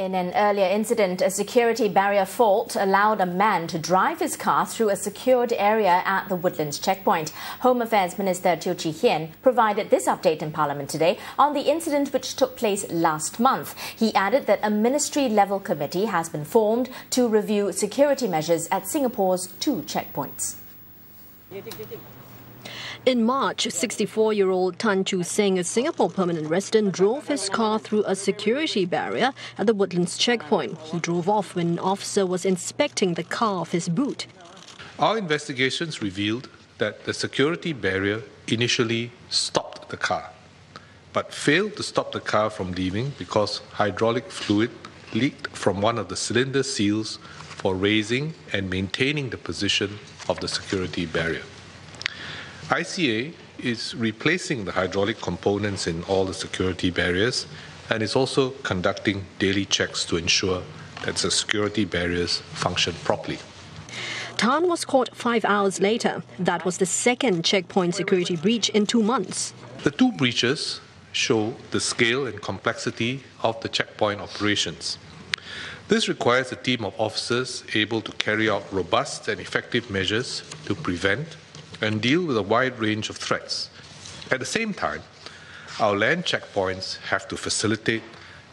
In an earlier incident, a security barrier fault allowed a man to drive his car through a secured area at the Woodlands checkpoint. Home Affairs Minister Teo Chee Hean provided this update in Parliament today on the incident which took place last month. He added that a ministry-level committee has been formed to review security measures at Singapore's 2 checkpoints. In March, 64-year-old Tan Chu Seng, a Singapore permanent resident, drove his car through a security barrier at the Woodlands checkpoint. He drove off when an officer was inspecting the car of his boot. Our investigations revealed that the security barrier initially stopped the car, but failed to stop the car from leaving because hydraulic fluid leaked from one of the cylinder seals for raising and maintaining the position of the security barrier. ICA is replacing the hydraulic components in all the security barriers and is also conducting daily checks to ensure that the security barriers function properly. Tan was caught 5 hours later. That was the second checkpoint security breach in 2 months. The 2 breaches show the scale and complexity of the checkpoint operations. This requires a team of officers able to carry out robust and effective measures to prevent and deal with a wide range of threats. At the same time, our land checkpoints have to facilitate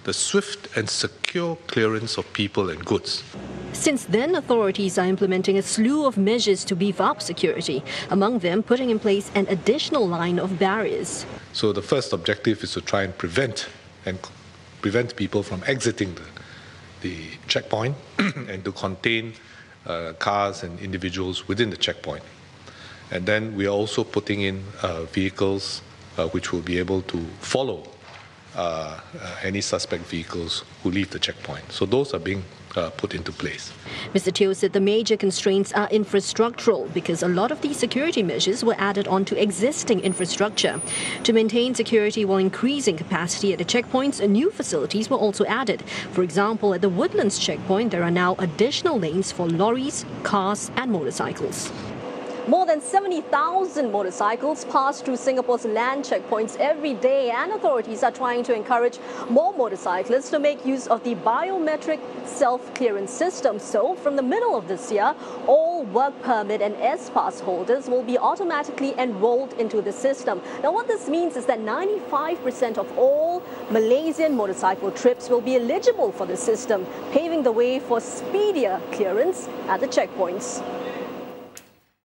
the swift and secure clearance of people and goods. Since then, authorities are implementing a slew of measures to beef up security, among them putting in place an additional line of barriers. So the first objective is to try and prevent people from exiting the checkpoint and to contain cars and individuals within the checkpoint. And then we are also putting in vehicles which will be able to follow any suspect vehicles who leave the checkpoint. So those are being put into place. Mr. Teo said the major constraints are infrastructural because a lot of these security measures were added onto existing infrastructure. To maintain security while increasing capacity at the checkpoints, new facilities were also added. For example, at the Woodlands checkpoint, there are now additional lanes for lorries, cars and motorcycles. More than 70,000 motorcycles pass through Singapore's land checkpoints every day, and authorities are trying to encourage more motorcyclists to make use of the biometric self-clearance system. So, from the middle of this year, all work permit and S-Pass holders will be automatically enrolled into the system. Now, what this means is that 95% of all Malaysian motorcycle trips will be eligible for the system, paving the way for speedier clearance at the checkpoints.